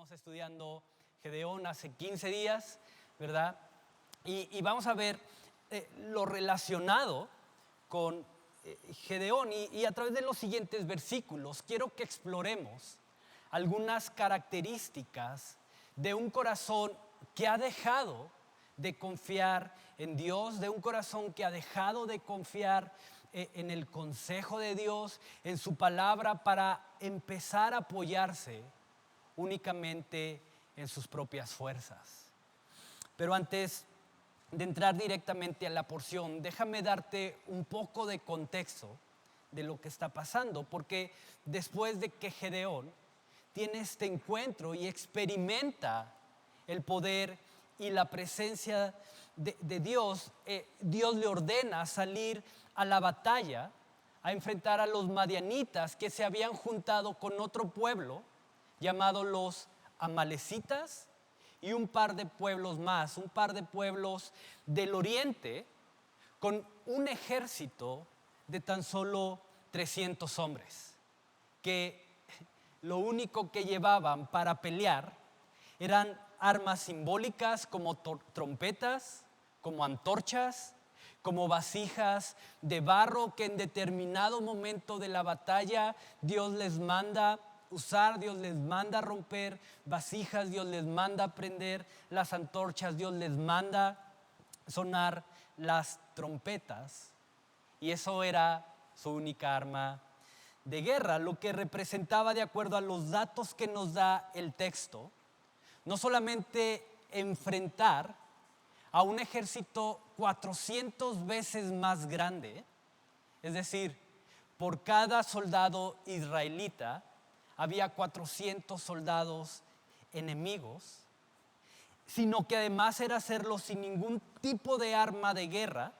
Estamos estudiando Gedeón hace 15 días, ¿verdad? Y vamos a ver lo relacionado con Gedeón. Y a través de los siguientes versículos quiero que exploremos algunas características de un corazón que ha dejado de confiar en Dios, de un corazón que ha dejado de confiar en el consejo de Dios, en su palabra, para empezar a apoyarse únicamente en sus propias fuerzas. Pero antes de entrar directamente a la porción, déjame darte un poco de contexto de lo que está pasando, porque después de que Gedeón tiene este encuentro y experimenta el poder y la presencia de Dios, Dios le ordena salir a la batalla, a enfrentar a los madianitas que se habían juntado con otro pueblo llamados los amalecitas y un par de pueblos más, un par de pueblos del oriente, con un ejército de tan solo 300 hombres, que lo único que llevaban para pelear eran armas simbólicas como trompetas, como antorchas, como vasijas de barro que en determinado momento de la batalla Dios les manda usar, Dios les manda romper vasijas, Dios les manda prender las antorchas, Dios les manda sonar las trompetas, y eso era su única arma de guerra, lo que representaba, de acuerdo a los datos que nos da el texto, no solamente enfrentar a un ejército 400 veces más grande, es decir, por cada soldado israelita había 400 soldados enemigos, sino que además era hacerlo sin ningún tipo de arma de guerra,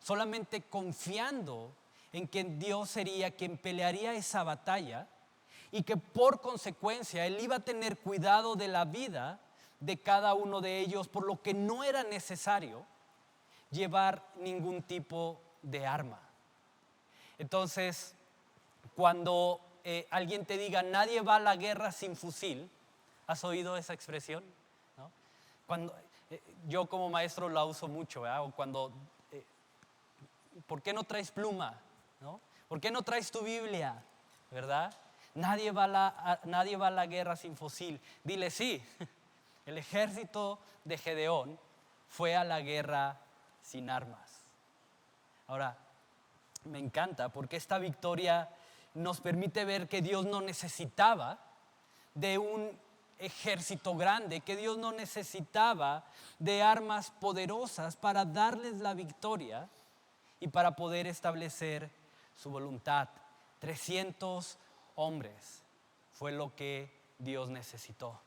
solamente confiando en que Dios sería quien pelearía esa batalla y que por consecuencia Él iba a tener cuidado de la vida de cada uno de ellos, por lo que no era necesario llevar ningún tipo de arma. Entonces, cuando alguien te diga nadie va a la guerra sin fusil, ¿has oído esa expresión? ¿No? Cuando, yo como maestro la uso mucho, ¿verdad? O cuando, ¿por qué no traes pluma? ¿No? ¿Por qué no traes tu Biblia? ¿Verdad? Nadie va a la guerra sin fusil. Dile sí, el ejército de Gedeón fue a la guerra sin armas. Ahora, me encanta porque esta victoria nos permite ver que Dios no necesitaba de un ejército grande, que Dios no necesitaba de armas poderosas para darles la victoria y para poder establecer su voluntad. 300 hombres fue lo que Dios necesitó.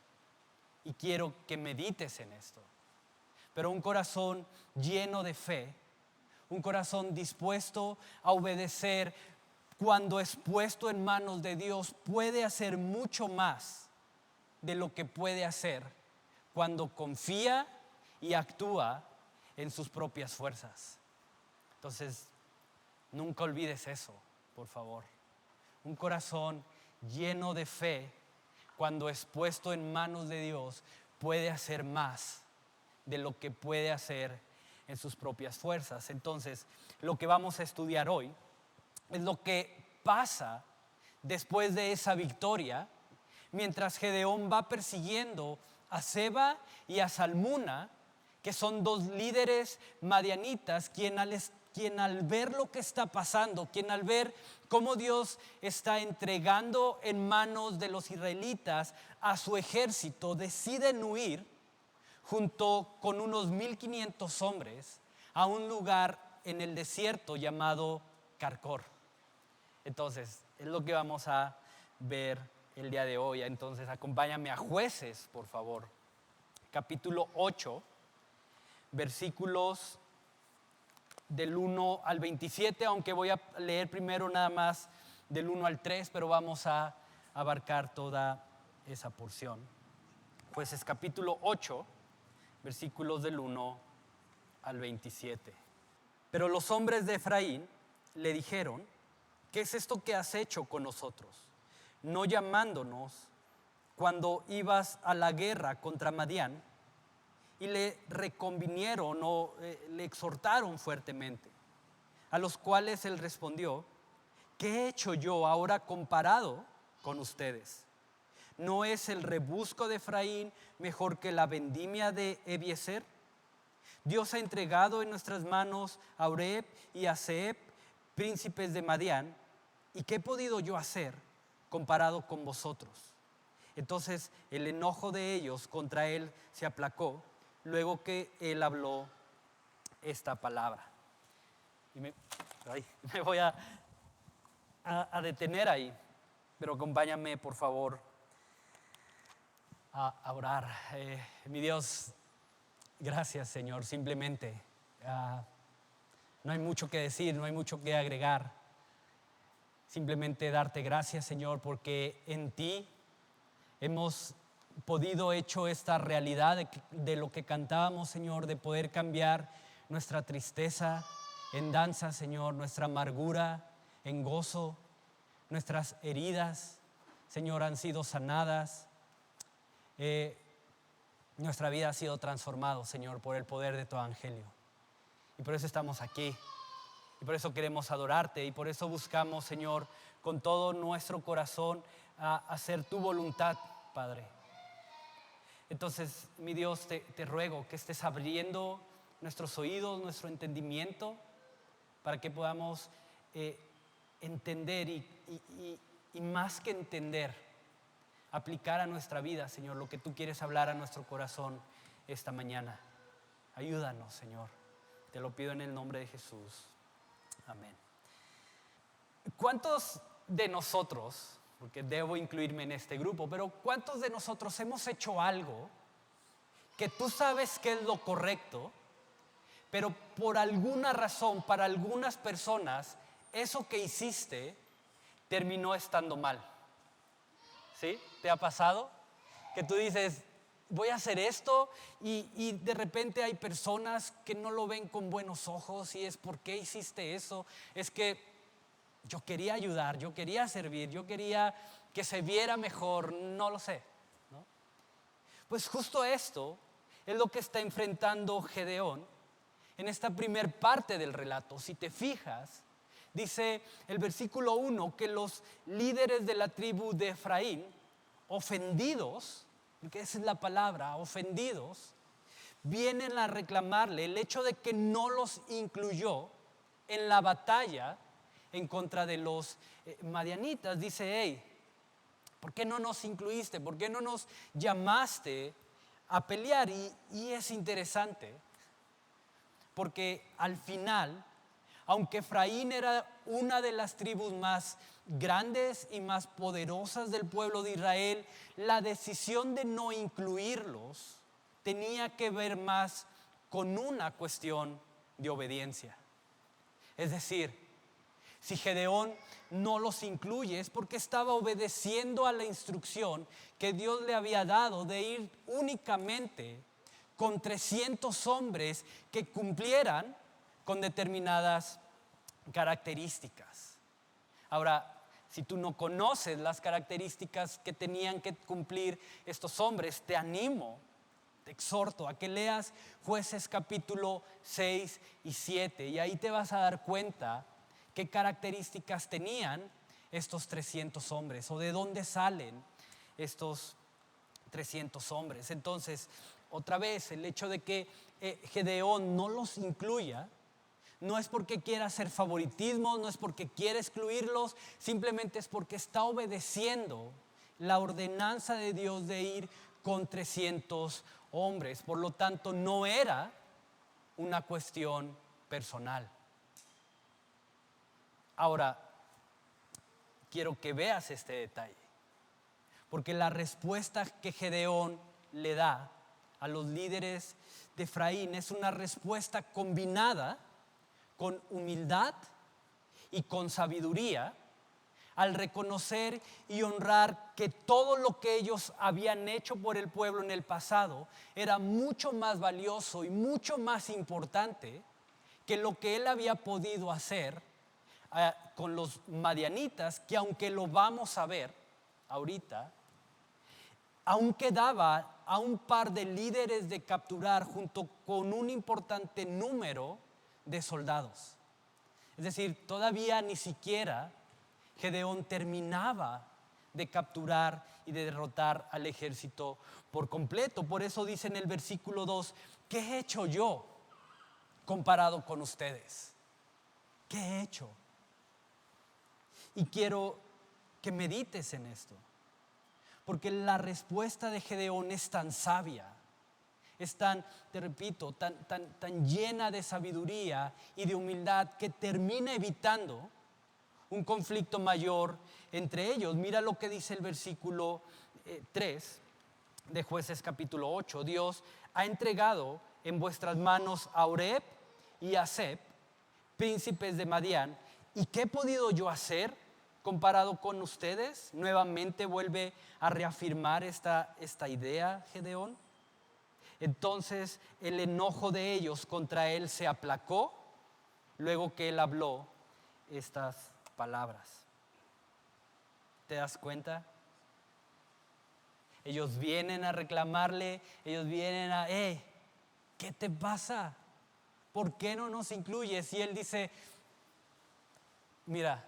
Y quiero que medites en esto. Pero un corazón lleno de fe, un corazón dispuesto a obedecer, cuando es puesto en manos de Dios, puede hacer mucho más de lo que puede hacer cuando confía y actúa en sus propias fuerzas. Entonces, nunca olvides eso, por favor. Un corazón lleno de fe, cuando es puesto en manos de Dios, puede hacer más de lo que puede hacer en sus propias fuerzas. Entonces, lo que vamos a estudiar hoy es lo que pasa después de esa victoria, mientras Gedeón va persiguiendo a Seba y a Salmuna, que son dos líderes madianitas, quien al ver lo que está pasando, quien al ver cómo Dios está entregando en manos de los israelitas a su ejército, deciden huir junto con unos 1,500 hombres a un lugar en el desierto llamado Carcor. Entonces, es lo que vamos a ver el día de hoy. Entonces, acompáñame a Jueces, por favor. Capítulo 8, versículos del 1 al 27, aunque voy a leer primero nada más del 1 al 3, pero vamos a abarcar toda esa porción. Jueces capítulo 8, versículos del 1 al 27. Pero los hombres de Efraín le dijeron: ¿qué es esto que has hecho con nosotros, no llamándonos cuando ibas a la guerra contra Madián, y le reconvinieron o le exhortaron fuertemente, a los cuales él respondió: ¿qué he hecho yo ahora comparado con ustedes? ¿No es el rebusco de Efraín mejor que la vendimia de Ebiezer? Dios ha entregado en nuestras manos a Oreb y a Zeeb, príncipes de Madián, ¿y qué he podido yo hacer comparado con vosotros? Entonces el enojo de ellos contra él se aplacó, luego que él habló esta palabra. Y me voy a detener ahí, pero acompáñame por favor a orar. Mi Dios, gracias Señor, simplemente no hay mucho que decir, no hay mucho que agregar. Simplemente darte gracias Señor, porque en ti hemos podido hecho esta realidad de lo que cantábamos, Señor, de poder cambiar nuestra tristeza en danza, Señor, nuestra amargura en gozo, nuestras heridas, Señor, han sido sanadas. Nuestra vida ha sido transformada, Señor, por el poder de tu evangelio. Y por eso estamos aquí. Y por eso queremos adorarte. Y por eso buscamos, Señor, con todo nuestro corazón hacer tu voluntad, Padre. Entonces, mi Dios, te ruego que estés abriendo nuestros oídos, nuestro entendimiento, para que podamos entender y más que entender, aplicar a nuestra vida, Señor, lo que tú quieres hablar a nuestro corazón esta mañana. Ayúdanos, Señor. Te lo pido en el nombre de Jesús. Amén. ¿Cuántos de nosotros, porque debo incluirme en este grupo, pero cuántos de nosotros hemos hecho algo que tú sabes que es lo correcto, pero por alguna razón, para algunas personas, eso que hiciste terminó estando mal? ¿Sí? ¿Te ha pasado? Que tú dices, voy a hacer esto y de repente hay personas que no lo ven con buenos ojos y es, ¿por qué hiciste eso? Es que yo quería ayudar, yo quería servir, yo quería que se viera mejor, no lo sé, ¿no? Pues justo esto es lo que está enfrentando Gedeón en esta primer parte del relato. Si te fijas, dice el versículo 1 que los líderes de la tribu de Efraín, ofendidos, porque esa es la palabra, ofendidos, vienen a reclamarle el hecho de que no los incluyó en la batalla en contra de los madianitas. Dice, hey, ¿por qué no nos incluiste? ¿Por qué no nos llamaste a pelear? Y es interesante, porque al final, aunque Efraín era una de las tribus más grandes y más poderosas del pueblo de Israel, la decisión de no incluirlos tenía que ver más con una cuestión de obediencia. Es decir, si Gedeón no los incluye es porque estaba obedeciendo a la instrucción que Dios le había dado de ir únicamente con 300 hombres que cumplieran con determinadas características. Ahora, si tú no conoces las características que tenían que cumplir estos hombres, te animo, te exhorto a que leas Jueces capítulo 6 y 7 y ahí te vas a dar cuenta qué características tenían estos 300 hombres o de dónde salen estos 300 hombres. Entonces, otra vez, el hecho de que Gedeón no los incluya no es porque quiera hacer favoritismo, no es porque quiera excluirlos, simplemente es porque está obedeciendo la ordenanza de Dios de ir con 300 hombres. Por lo tanto, no era una cuestión personal. Ahora, quiero que veas este detalle, porque la respuesta que Gedeón le da a los líderes de Efraín es una respuesta combinada con humildad y con sabiduría, al reconocer y honrar que todo lo que ellos habían hecho por el pueblo en el pasado era mucho más valioso y mucho más importante que lo que él había podido hacer con los madianitas, que aunque lo vamos a ver ahorita, aún quedaba a un par de líderes de capturar junto con un importante número de soldados. Es decir, todavía ni siquiera Gedeón terminaba de capturar y de derrotar al ejército por completo. Por eso dice en el versículo 2, ¿qué he hecho yo comparado con ustedes? ¿Qué he hecho? Y quiero que medites en esto, porque la respuesta de Gedeón es tan sabia, es tan, te repito, tan llena de sabiduría y de humildad que termina evitando un conflicto mayor entre ellos. Mira lo que dice el versículo 3 de Jueces capítulo 8. Dios ha entregado en vuestras manos a Oreb y a Zeb, príncipes de Madián. ¿Y qué he podido yo hacer comparado con ustedes? Nuevamente vuelve a reafirmar esta idea Gedeón. Entonces el enojo de ellos contra él se aplacó luego que él habló estas palabras. ¿Te das cuenta? Ellos vienen a reclamarle, ellos vienen a, ¿qué te pasa? ¿Por qué no nos incluyes? Y él dice, mira,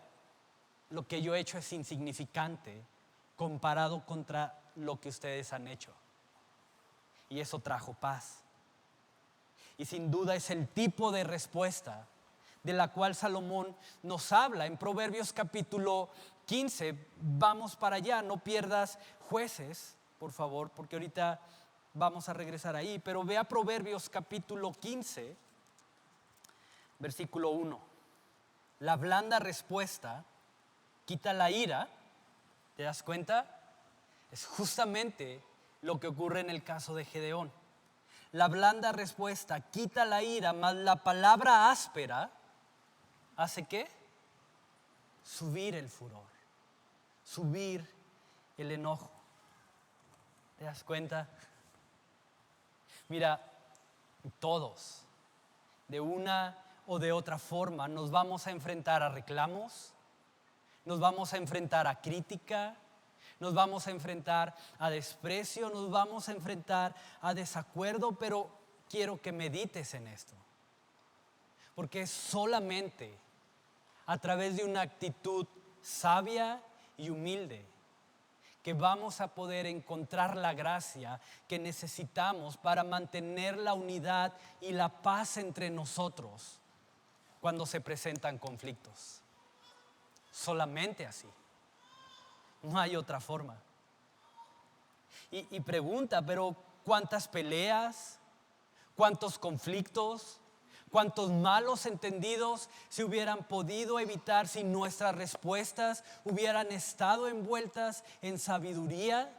lo que yo he hecho es insignificante comparado contra lo que ustedes han hecho. Y eso trajo paz. Y sin duda es el tipo de respuesta de la cual Salomón nos habla en Proverbios capítulo 15. Vamos para allá, no pierdas Jueces, por favor, porque ahorita vamos a regresar ahí. Pero ve a Proverbios capítulo 15, versículo 1. La blanda respuesta quita la ira. ¿Te das cuenta? Es justamente lo que ocurre en el caso de Gedeón. La blanda respuesta quita la ira, mas la palabra áspera ¿hace qué? Subir el furor, subir el enojo. ¿Te das cuenta? Mira, todos, de una o de otra forma, nos vamos a enfrentar a reclamos, nos vamos a enfrentar a crítica, nos vamos a enfrentar a desprecio, nos vamos a enfrentar a desacuerdo, pero quiero que medites en esto. Porque es solamente a través de una actitud sabia y humilde que vamos a poder encontrar la gracia que necesitamos para mantener la unidad y la paz entre nosotros cuando se presentan conflictos. Solamente así. No hay otra forma. Y pregunta, pero ¿cuántas peleas? ¿Cuántos conflictos? ¿Cuántos malos entendidos se hubieran podido evitar si nuestras respuestas hubieran estado envueltas en sabiduría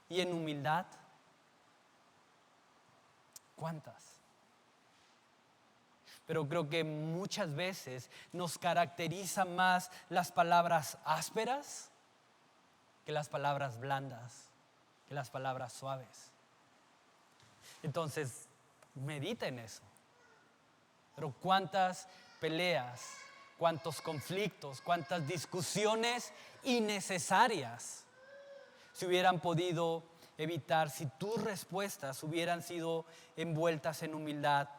y en humildad? ¿Cuántas? Pero creo que muchas veces nos caracteriza más las palabras ásperas que las palabras blandas, que las palabras suaves. Entonces, medita en eso. Pero cuántas peleas, cuántos conflictos, cuántas discusiones innecesarias se hubieran podido evitar si tus respuestas hubieran sido envueltas en humildad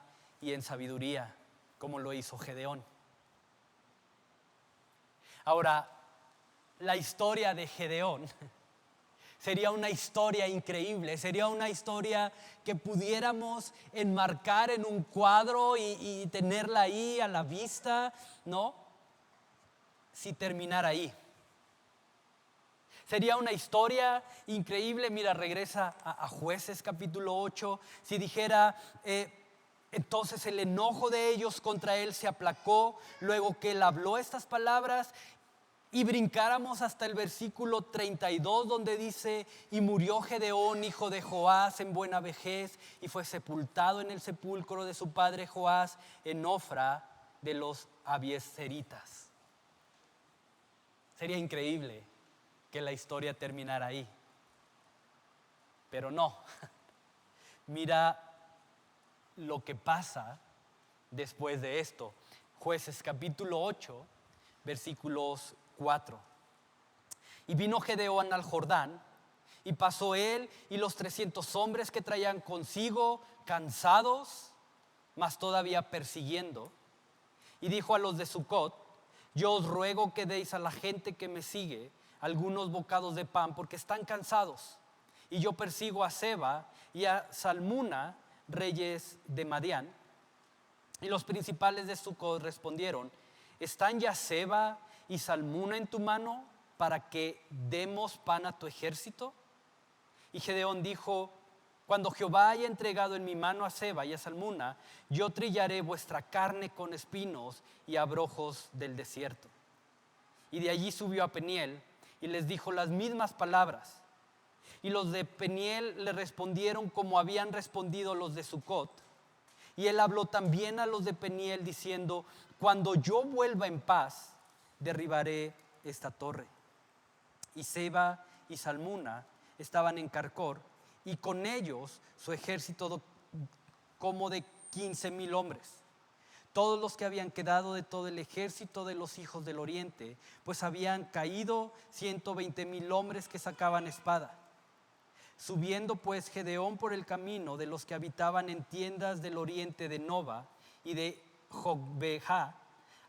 y en sabiduría, como lo hizo Gedeón. Ahora, la historia de Gedeón sería una historia increíble, sería una historia que pudiéramos enmarcar en un cuadro y tenerla ahí a la vista, ¿no? Si terminara ahí. Sería una historia increíble. Mira, regresa a Jueces capítulo 8. Si dijera, entonces el enojo de ellos contra él se aplacó luego que él habló estas palabras. Y brincáramos hasta el versículo 32 donde dice, y murió Gedeón, hijo de Joás, en buena vejez, y fue sepultado en el sepulcro de su padre Joás, en Ofra de los Abiezeritas. Sería increíble que la historia terminara ahí, pero no. Mira lo que pasa después de esto. Jueces capítulo 8, versículos 4. Y vino Gedeón al Jordán Y pasó él y los 300 hombres que traían consigo, cansados, mas todavía persiguiendo. Y dijo a los de Sucot: yo os ruego que deis a la gente que me sigue algunos bocados de pan, porque están cansados. Y yo persigo a Seba y a Salmuna, reyes de Madián. Y los principales de Sucot respondieron: ¿están ya Seba y Salmuna en tu mano para que demos pan a tu ejército? Y Gedeón dijo: cuando Jehová haya entregado en mi mano a Seba y a Salmuna, yo trillaré vuestra carne con espinos y abrojos del desierto. Y de allí subió a Peniel y les dijo las mismas palabras. Y los de Peniel le respondieron como habían respondido los de Sucot. Y él habló también a los de Peniel diciendo: cuando yo vuelva en paz, derribaré esta torre. Y Seba y Salmuna estaban en Carcor, y con ellos su ejército como de 15,000 hombres. Todos los que habían quedado de todo el ejército de los hijos del oriente, pues habían caído 120,000 hombres que sacaban espada. Subiendo pues Gedeón por el camino de los que habitaban en tiendas del oriente de Nova y de Jogbehá,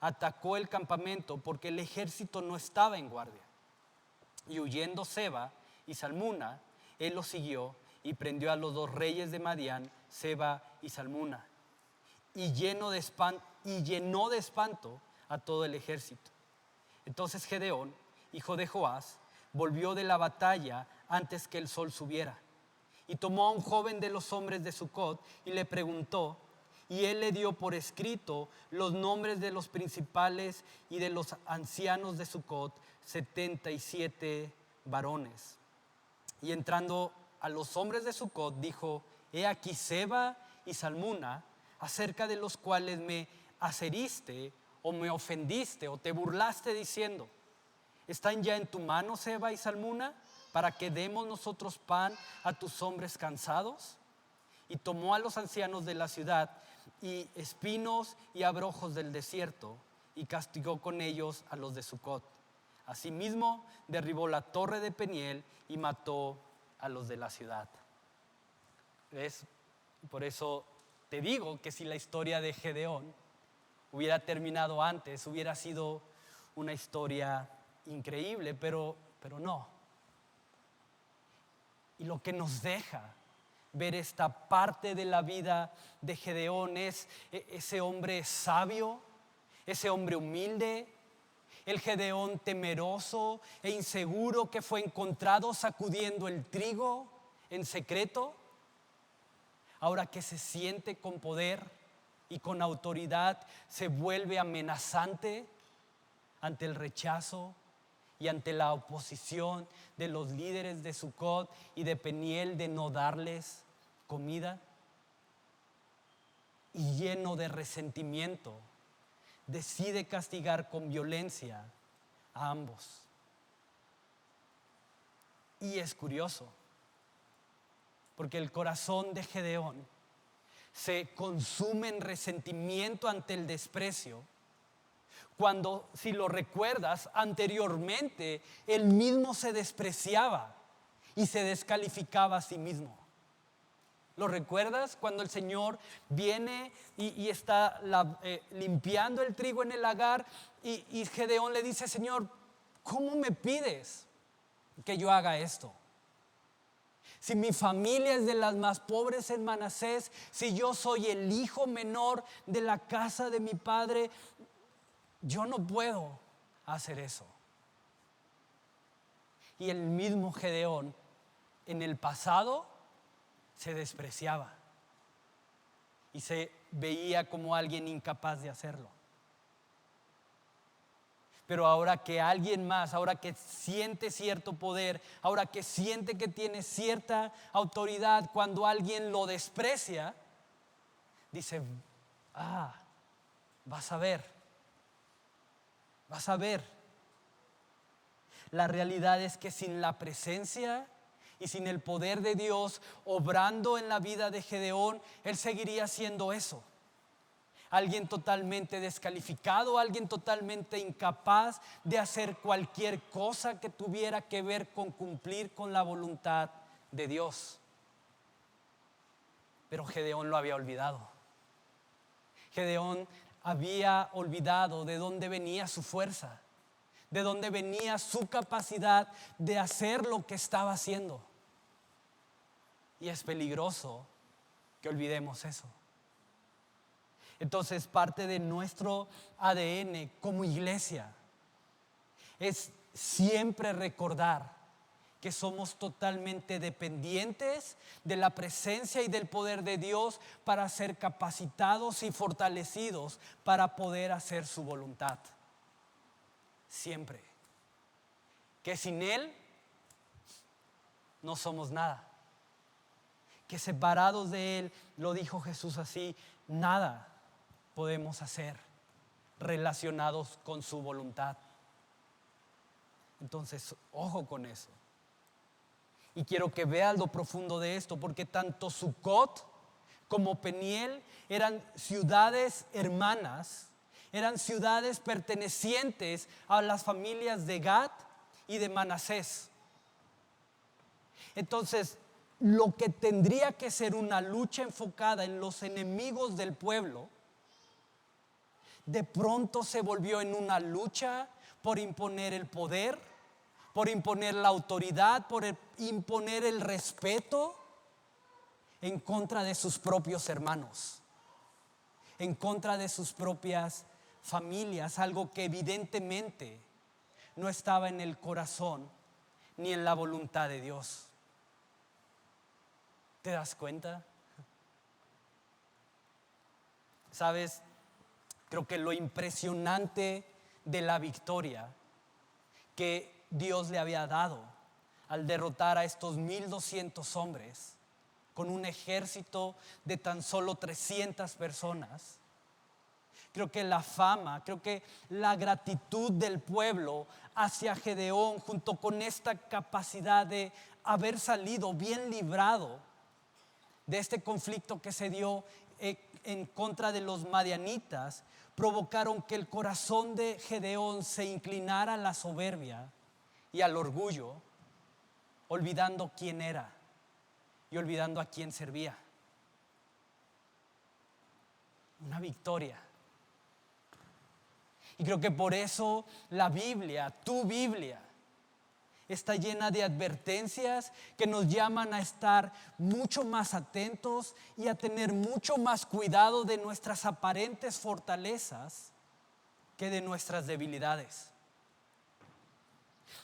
atacó el campamento porque el ejército no estaba en guardia. Y huyendo Seba y Salmuna, él los siguió y prendió a los 2 reyes de Madián, Seba y Salmuna, y llenó de espanto a todo el ejército. Entonces Gedeón, hijo de Joás, volvió de la batalla antes que el sol subiera, y tomó a un joven de los hombres de Sucot y le preguntó, y él le dio por escrito los nombres de los principales y de los ancianos de Sucot, 77 varones. Y entrando a los hombres de Sucot, dijo: he aquí Seba y Salmuna, acerca de los cuales me aseriste o me ofendiste o te burlaste diciendo: ¿están ya en tu mano Seba y Salmuna para que demos nosotros pan a tus hombres cansados? Y tomó a los ancianos de la ciudad y espinos y abrojos del desierto y castigó con ellos a los de Sucot. Asimismo derribó la torre de Peniel y mató a los de la ciudad. ¿Ves? Por eso te digo que si la historia de Gedeón hubiera terminado antes, hubiera sido una historia increíble, pero no. Y lo que nos deja ver esta parte de la vida de Gedeón es ese hombre sabio, ese hombre humilde, el Gedeón temeroso e inseguro que fue encontrado sacudiendo el trigo en secreto. Ahora que se siente con poder y con autoridad, se vuelve amenazante ante el rechazo y ante la oposición de los líderes de Sucot y de Peniel de no darles comida. Y lleno de resentimiento, decide castigar con violencia a ambos. Y es curioso, porque el corazón de Gedeón se consume en resentimiento ante el desprecio, cuando, si lo recuerdas, anteriormente él mismo se despreciaba y se descalificaba a sí mismo. ¿Lo recuerdas? Cuando el Señor viene y está limpiando el trigo en el lagar y Gedeón le dice: Señor, ¿cómo me pides que yo haga esto? Si mi familia es de las más pobres en Manasés, si yo soy el hijo menor de la casa de mi padre, yo no puedo hacer eso. Y el mismo Gedeón en el pasado se despreciaba y se veía como alguien incapaz de hacerlo. Pero ahora que alguien más, ahora que siente cierto poder, ahora que siente que tiene cierta autoridad, cuando alguien lo desprecia, dice: vas a ver. La realidad es que sin la presencia y sin el poder de Dios obrando en la vida de Gedeón, él seguiría haciendo eso. alguien totalmente descalificado, alguien totalmente incapaz de hacer cualquier cosa que tuviera que ver con cumplir con la voluntad de Dios. Pero Gedeón lo había olvidado. Gedeón había olvidado de dónde venía su fuerza, de dónde venía su capacidad de hacer lo que estaba haciendo. Y es peligroso que olvidemos eso. Entonces, parte de nuestro ADN como iglesia es siempre recordar que somos totalmente dependientes de la presencia y del poder de Dios para ser capacitados y fortalecidos para poder hacer su voluntad. Siempre. Que sin Él no somos nada. Que separados de Él, lo dijo Jesús así, nada podemos hacer relacionados con su voluntad. Entonces, ojo con eso. Y quiero que veas lo profundo de esto, porque tanto Sucot como Peniel eran ciudades hermanas, eran ciudades pertenecientes a las familias de Gad y de Manasés. Entonces, lo que tendría que ser una lucha enfocada en los enemigos del pueblo, de pronto se volvió en una lucha por imponer el poder, por imponer la autoridad, por imponer el respeto en contra de sus propios hermanos, en contra de sus propias familias, algo que evidentemente no estaba en el corazón ni en la voluntad de Dios. ¿Te das cuenta? ¿Sabes? Creo que lo impresionante de la victoria que Dios le había dado al derrotar a estos 1,200 hombres con un ejército de tan solo 300 personas. Creo que la fama, creo que la gratitud del pueblo hacia Gedeón, junto con esta capacidad de haber salido bien librado de este conflicto que se dio en contra de los madianitas, provocaron que el corazón de Gedeón se inclinara a la soberbia y al orgullo, olvidando quién era y olvidando a quién servía. Una victoria. Y creo que por eso la Biblia, tu Biblia, está llena de advertencias que nos llaman a estar mucho más atentos y a tener mucho más cuidado de nuestras aparentes fortalezas que de nuestras debilidades.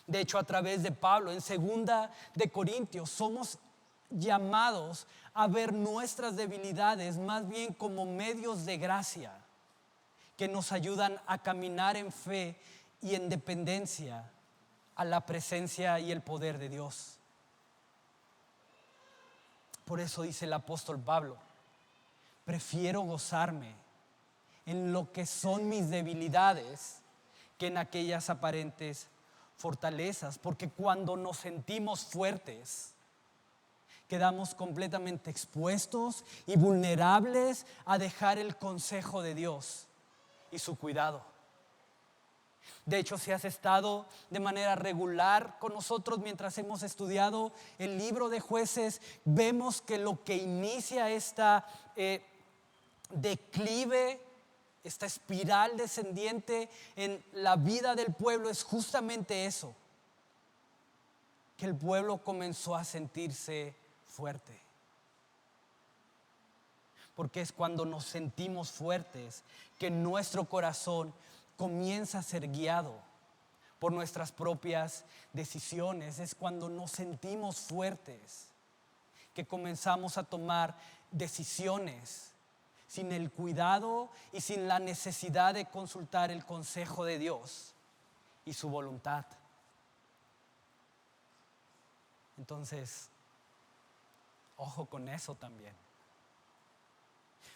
De hecho, a través de Pablo, en 2 de Corintios, somos llamados a ver nuestras debilidades más bien como medios de gracia que nos ayudan a caminar en fe y en dependencia a la presencia y el poder de Dios. Por eso dice el apóstol Pablo: prefiero gozarme en lo que son mis debilidades que en aquellas aparentes fortalezas, porque cuando nos sentimos fuertes, quedamos completamente expuestos y vulnerables a dejar el consejo de Dios y su cuidado. De hecho, si has estado de manera regular con nosotros mientras hemos estudiado el libro de Jueces, vemos que lo que inicia esta declive, esta espiral descendiente en la vida del pueblo es justamente eso, que el pueblo comenzó a sentirse fuerte. Porque es cuando nos sentimos fuertes que nuestro corazón comienza a ser guiado por nuestras propias decisiones. Es cuando nos sentimos fuertes que comenzamos a tomar decisiones sin el cuidado y sin la necesidad de consultar el consejo de Dios y su voluntad. Entonces, ojo con eso también.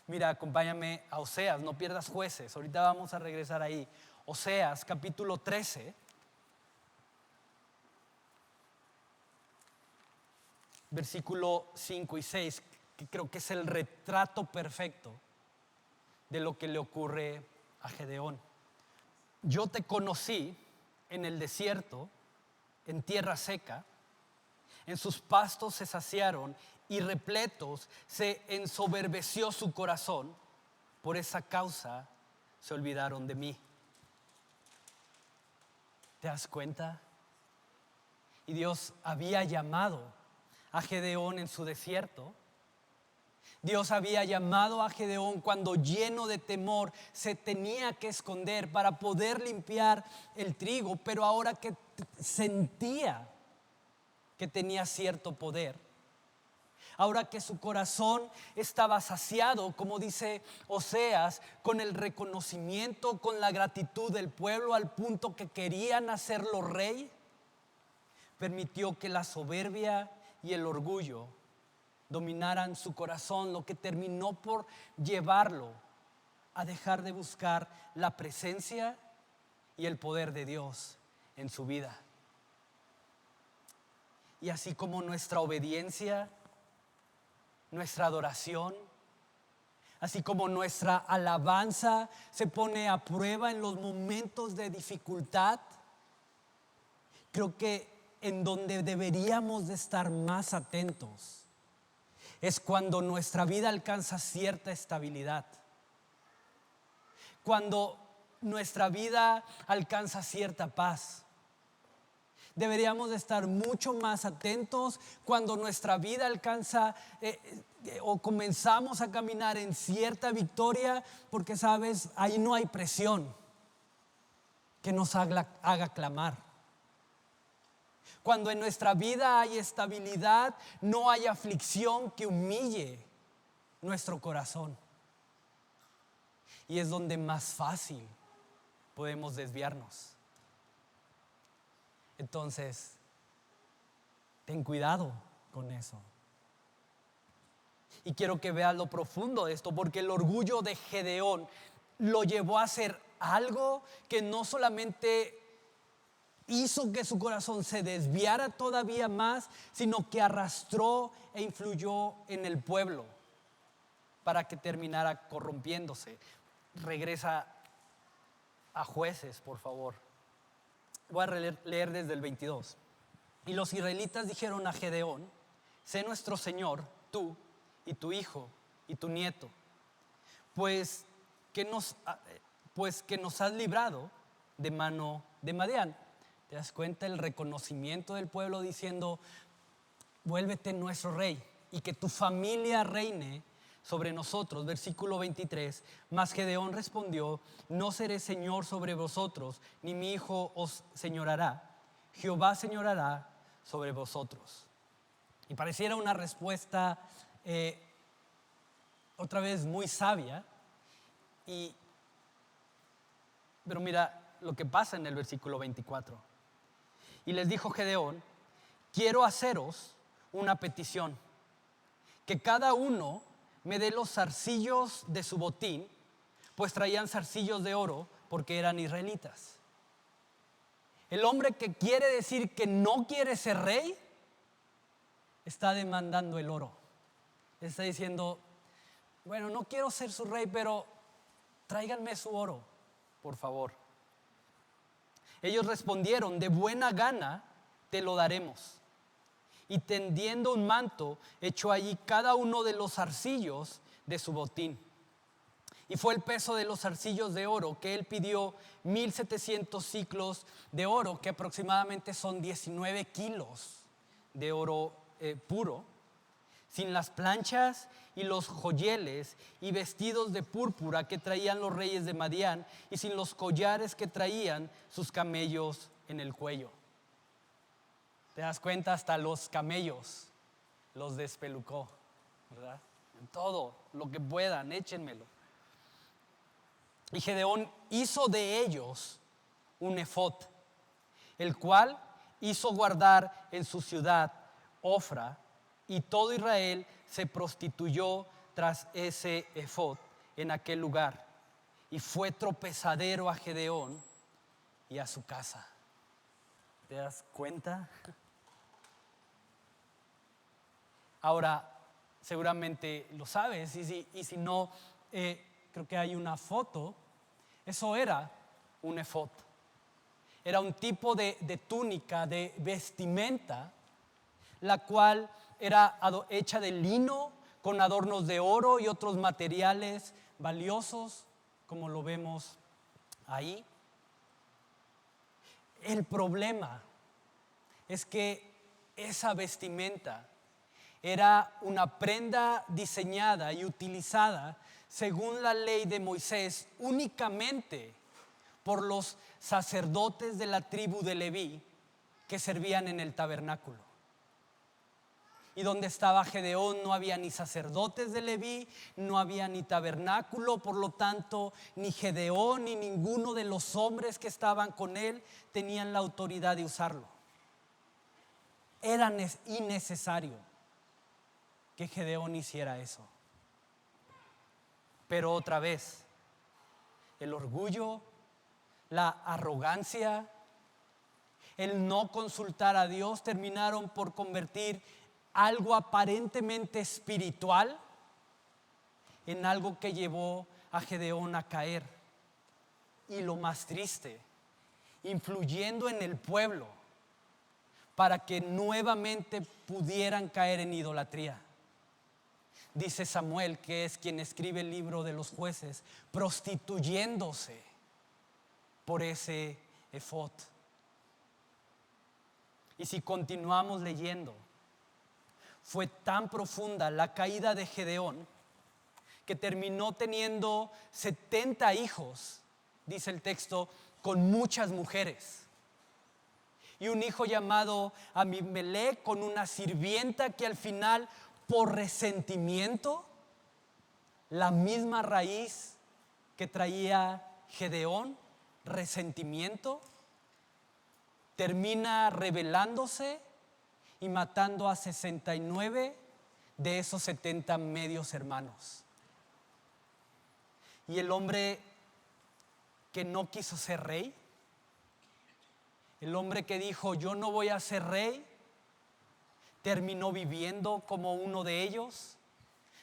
Mira, acompáñame a Oseas, no pierdas Jueces, ahorita vamos a regresar ahí. Oseas, capítulo 13, versículo 5 y 6, que creo que es el retrato perfecto de lo que le ocurre a Gedeón. Yo te conocí en el desierto, en tierra seca, en sus pastos se saciaron y repletos se ensoberbeció su corazón. Por esa causa se olvidaron de mí. ¿Te das cuenta? Y Dios había llamado a Gedeón en su desierto. Dios había llamado a Gedeón cuando lleno de temor se tenía que esconder para poder limpiar el trigo, pero ahora que sentía que tenía cierto poder, ahora que su corazón estaba saciado, como dice Oseas, con el reconocimiento, con la gratitud del pueblo al punto que querían hacerlo rey, permitió que la soberbia y el orgullo dominaran su corazón, lo que terminó por llevarlo a dejar de buscar la presencia y el poder de Dios en su vida. Y así como nuestra obediencia, nuestra adoración, así como nuestra alabanza se pone a prueba en los momentos de dificultad, creo que en donde deberíamos de estar más atentos es cuando nuestra vida alcanza cierta estabilidad, cuando nuestra vida alcanza cierta paz. Deberíamos de estar mucho más atentos cuando nuestra vida alcanza o comenzamos a caminar en cierta victoria, porque sabes, ahí no hay presión que nos haga clamar. Cuando en nuestra vida hay estabilidad, no hay aflicción que humille nuestro corazón. Y es donde más fácil podemos desviarnos. Entonces, ten cuidado con eso. Y quiero que veas lo profundo de esto, porque el orgullo de Gedeón lo llevó a hacer algo que no solamente hizo que su corazón se desviara todavía más, sino que arrastró e influyó en el pueblo para que terminara corrompiéndose. Regresa a Jueces, por favor. Voy a leer desde el 22. Y los israelitas dijeron a Gedeón: sé nuestro Señor, tú y tu hijo y tu nieto, pues que nos has librado de mano de Madián. ¿Te das cuenta el reconocimiento del pueblo diciendo: vuélvete nuestro rey y que tu familia reine sobre nosotros? Versículo 23. Mas Gedeón respondió: no seré señor sobre vosotros, ni mi hijo os señorará. Jehová señorará sobre vosotros. Y pareciera una respuesta otra vez muy sabia, pero mira lo que pasa en el versículo 24. Y les dijo Gedeón: quiero haceros una petición, que cada uno me dé los zarcillos de su botín, pues traían zarcillos de oro porque eran israelitas. El hombre que quiere decir que no quiere ser rey está demandando el oro. Está diciendo: bueno, no quiero ser su rey, pero tráiganme su oro, por favor. Ellos respondieron: de buena gana te lo daremos. Y tendiendo un manto, echó allí cada uno de los zarcillos de su botín. Y fue el peso de los zarcillos de oro que él pidió 1,700 siclos de oro, que aproximadamente son 19 kilos de oro puro, sin las planchas y los joyeles y vestidos de púrpura que traían los reyes de Madián, y sin los collares que traían sus camellos en el cuello. ¿Te das cuenta? Hasta los camellos los despelucó, ¿verdad? En todo lo que puedan, échenmelo. Y Gedeón hizo de ellos un efod, el cual hizo guardar en su ciudad Ofra, y todo Israel se prostituyó tras ese efod en aquel lugar, y fue tropezadero a Gedeón y a su casa. ¿Te das cuenta? Ahora, seguramente lo sabes, y si no, creo que hay una foto, eso era un efod. Era un tipo de túnica, de vestimenta, la cual era hecha de lino con adornos de oro y otros materiales valiosos, como lo vemos ahí. El problema es que esa vestimenta era una prenda diseñada y utilizada según la ley de Moisés únicamente por los sacerdotes de la tribu de Leví que servían en el tabernáculo. Y donde estaba Gedeón no había ni sacerdotes de Leví, no había ni tabernáculo, por lo tanto ni Gedeón ni ninguno de los hombres que estaban con él tenían la autoridad de usarlo. Era innecesario que Gedeón hiciera eso. Pero otra vez, el orgullo, la arrogancia, el no consultar a Dios terminaron por convertir algo aparentemente espiritual en algo que llevó a Gedeón a caer. Y lo más triste, influyendo en el pueblo para que nuevamente pudieran caer en idolatría. Dice Samuel, que es quien escribe el libro de los jueces, prostituyéndose por ese efod. Y si continuamos leyendo, fue tan profunda la caída de Gedeón que terminó teniendo 70 hijos, dice el texto, con muchas mujeres. Y un hijo llamado Abimelec con una sirvienta que al final, por resentimiento, la misma raíz que traía Gedeón, resentimiento, termina rebelándose y matando a 69 de esos 70 medios hermanos. Y el hombre que no quiso ser rey, el hombre que dijo yo no voy a ser rey, terminó viviendo como uno de ellos,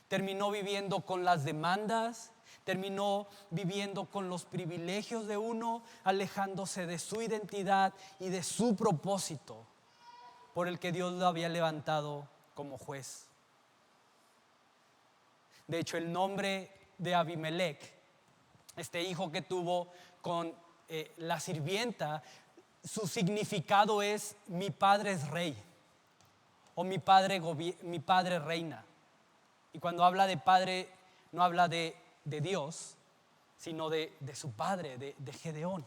terminó viviendo con las demandas, terminó viviendo con los privilegios de uno, alejándose de su identidad y de su propósito por el que Dios lo había levantado como juez. De hecho, el nombre de Abimelec, este hijo que tuvo con la sirvienta, su significado es mi padre es rey o mi padre reina. Y cuando habla de padre, no habla de Dios, sino de su padre, de Gedeón.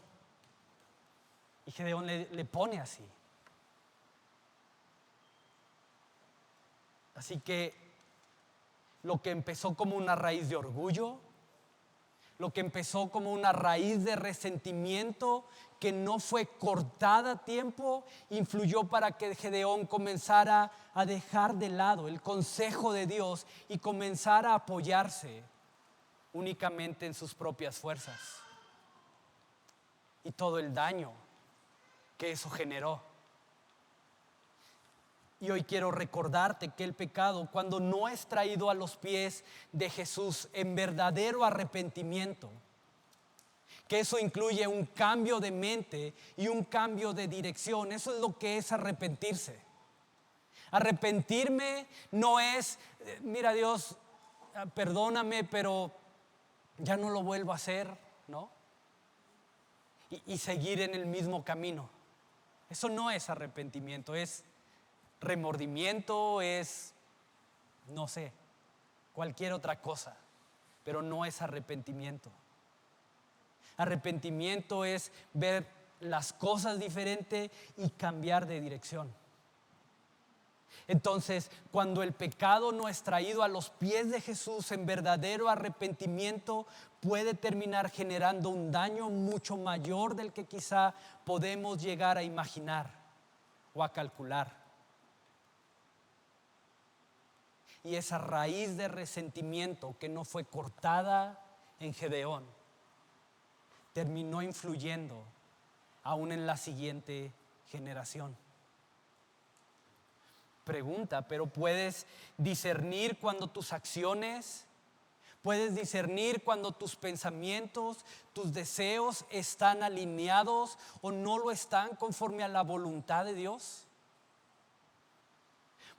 Y Gedeón le pone así. Así que lo que empezó como una raíz de orgullo, lo que empezó como una raíz de resentimiento que no fue cortada a tiempo, influyó para que Gedeón comenzara a dejar de lado el consejo de Dios y comenzara a apoyarse únicamente en sus propias fuerzas. Y todo el daño que eso generó. Y hoy quiero recordarte que el pecado, cuando no es traído a los pies de Jesús en verdadero arrepentimiento, que eso incluye un cambio de mente y un cambio de dirección, eso es lo que es arrepentirse. Arrepentirme no es, mira Dios, perdóname, pero ya no lo vuelvo a hacer, ¿no? Y seguir en el mismo camino. Eso no es arrepentimiento, es remordimiento, es, no sé, cualquier otra cosa, pero no es arrepentimiento. Arrepentimiento es ver las cosas diferente y cambiar de dirección. Entonces, cuando el pecado no es traído a los pies de Jesús en verdadero arrepentimiento, puede terminar generando un daño mucho mayor del que quizá podemos llegar a imaginar o a calcular. Y esa raíz de resentimiento que no fue cortada en Gedeón terminó influyendo aún en la siguiente generación. Pregunta, ¿pero puedes discernir cuando tus acciones Puedes discernir cuando tus pensamientos, tus deseos están alineados o no lo están conforme a la voluntad de Dios.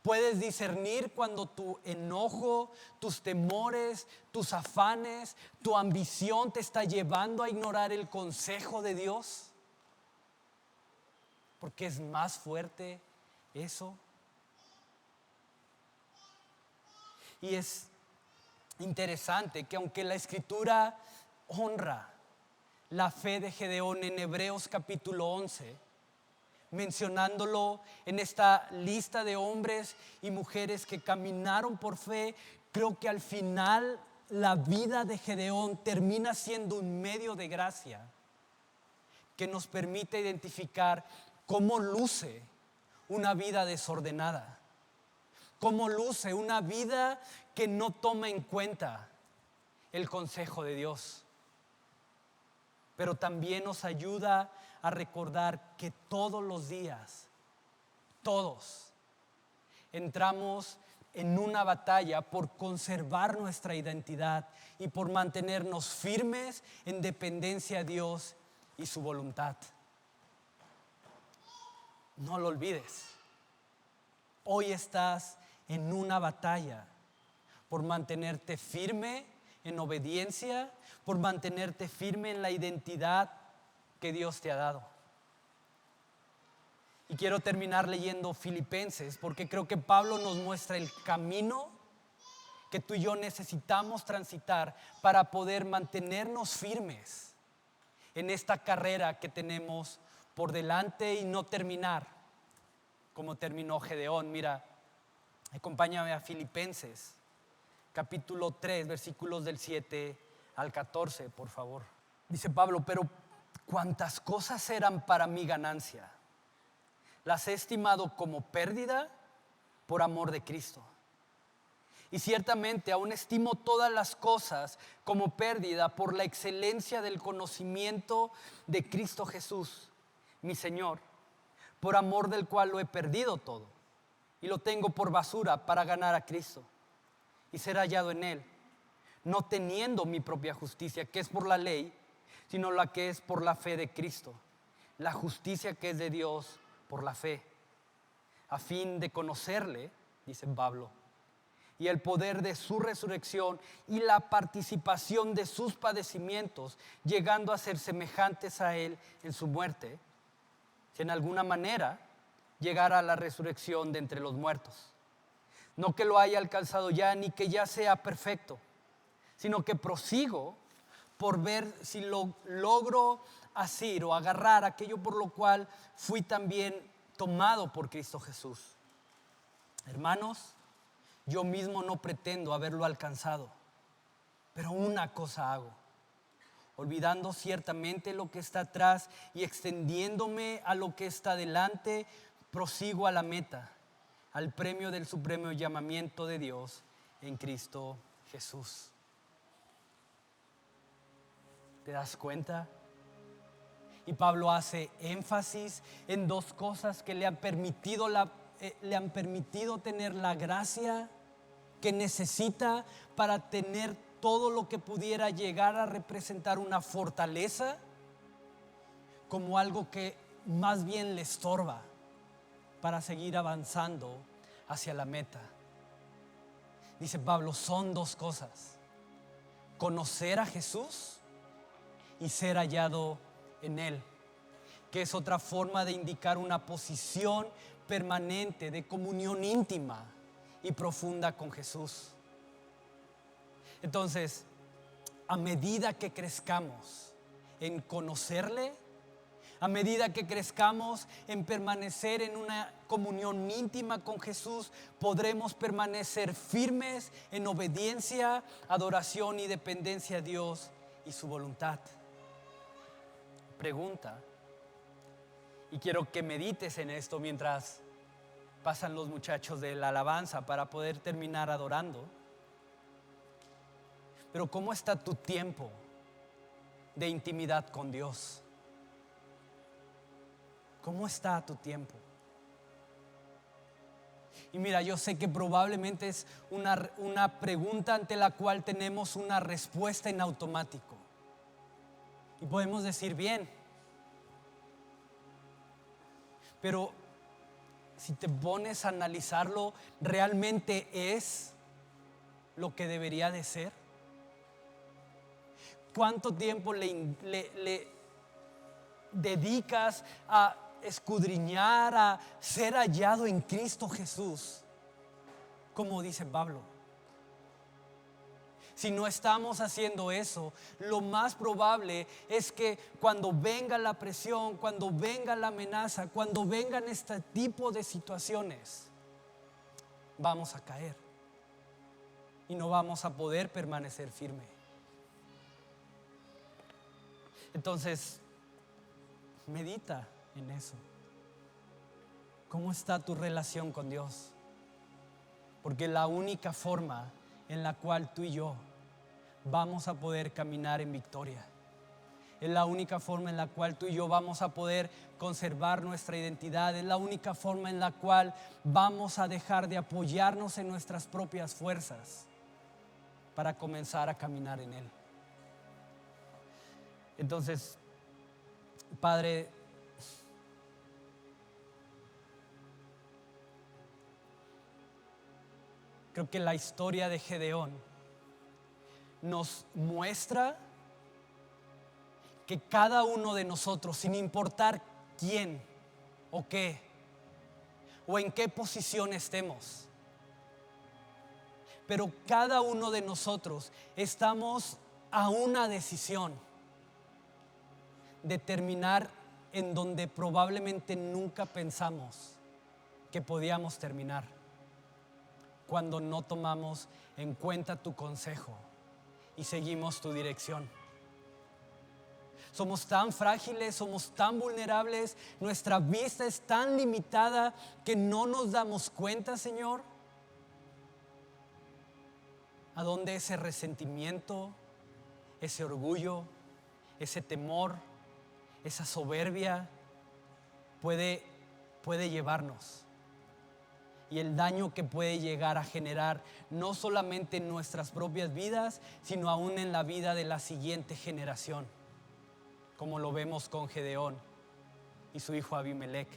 Puedes discernir cuando tu enojo, tus temores, tus afanes, tu ambición te está llevando a ignorar el consejo de Dios. Porque es más fuerte eso. Y es interesante que aunque la Escritura honra la fe de Gedeón en Hebreos capítulo 11, mencionándolo en esta lista de hombres y mujeres que caminaron por fe, creo que al final la vida de Gedeón termina siendo un medio de gracia que nos permite identificar cómo luce una vida desordenada, cómo luce una vida que no toma en cuenta el consejo de Dios. Pero también nos ayuda a recordar que todos los días, todos, entramos en una batalla por conservar nuestra identidad y por mantenernos firmes en dependencia a Dios y su voluntad. No lo olvides. Hoy estás en una batalla por mantenerte firme en obediencia, por mantenerte firme en la identidad que Dios te ha dado. Y quiero terminar leyendo Filipenses porque creo que Pablo nos muestra el camino que tú y yo necesitamos transitar para poder mantenernos firmes en esta carrera que tenemos por delante y no terminar como terminó Gedeón. Mira, acompáñame a Filipenses capítulo 3, versículos del 7 al 14, por favor. Dice Pablo: pero cuantas cosas eran para mi ganancia, las he estimado como pérdida por amor de Cristo. Y ciertamente aún estimo todas las cosas como pérdida por la excelencia del conocimiento de Cristo Jesús, mi Señor, por amor del cual lo he perdido todo y lo tengo por basura para ganar a Cristo y ser hallado en Él, no teniendo mi propia justicia, que es por la ley, sino la que es por la fe de Cristo, la justicia que es de Dios por la fe, a fin de conocerle, dice Pablo, y el poder de su resurrección y la participación de sus padecimientos, llegando a ser semejantes a Él en su muerte, si en alguna manera llegara a la resurrección de entre los muertos. No que lo haya alcanzado ya, ni que ya sea perfecto, sino que prosigo por ver si lo logro asir o agarrar aquello por lo cual fui también tomado por Cristo Jesús. Hermanos, yo mismo no pretendo haberlo alcanzado, pero una cosa hago, olvidando ciertamente lo que está atrás y extendiéndome a lo que está delante, prosigo a la meta, al premio del supremo llamamiento de Dios en Cristo Jesús. ¿Te das cuenta? Y Pablo hace énfasis en dos cosas que le han permitido tener la gracia que necesita para tener todo lo que pudiera llegar a representar una fortaleza, como algo que más bien le estorba para seguir avanzando hacia la meta. Dice Pablo, son dos cosas: conocer a Jesús y ser hallado en Él, que es otra forma de indicar una posición permanente de comunión íntima y profunda con Jesús. Entonces, a medida que crezcamos en conocerle, a medida que crezcamos en permanecer en una comunión íntima con Jesús, podremos permanecer firmes en obediencia, adoración y dependencia a Dios y su voluntad. Pregunta, y quiero que medites en esto mientras pasan los muchachos de la alabanza para poder terminar adorando. Pero ¿cómo está tu tiempo de intimidad con Dios? ¿Cómo está tu tiempo? Y mira, yo sé que probablemente es una pregunta ante la cual tenemos una respuesta en automático. Y podemos decir bien. Pero si te pones a analizarlo, ¿realmente es lo que debería de ser? ¿Cuánto tiempo le dedicas a escudriñar, a ser hallado en Cristo Jesús? Como dice Pablo. Si no estamos haciendo eso, lo más probable es que cuando venga la presión, cuando venga la amenaza, cuando vengan este tipo de situaciones, vamos a caer y no vamos a poder permanecer firme. Entonces, medita en eso. ¿Cómo está tu relación con Dios? Porque la única forma en la cual tú y yo vamos a poder caminar en victoria, es la única forma en la cual tú y yo vamos a poder conservar nuestra identidad, es la única forma en la cual vamos a dejar de apoyarnos en nuestras propias fuerzas para comenzar a caminar en Él. Entonces, Padre, creo que la historia de Gedeón nos muestra que cada uno de nosotros, sin importar quién o qué o en qué posición estemos, pero cada uno de nosotros estamos a una decisión de terminar en donde probablemente nunca pensamos que podíamos terminar, cuando no tomamos en cuenta tu consejo y seguimos tu dirección. Somos tan frágiles, somos tan vulnerables, nuestra vista es tan limitada que no nos damos cuenta, Señor, a dónde ese resentimiento, ese orgullo, ese temor, esa soberbia puede llevarnos. Y el daño que puede llegar a generar no solamente en nuestras propias vidas, sino aún en la vida de la siguiente generación, como lo vemos con Gedeón y su hijo Abimelech.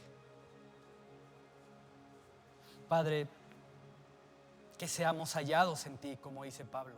Padre, que seamos hallados en ti, como dice Pablo.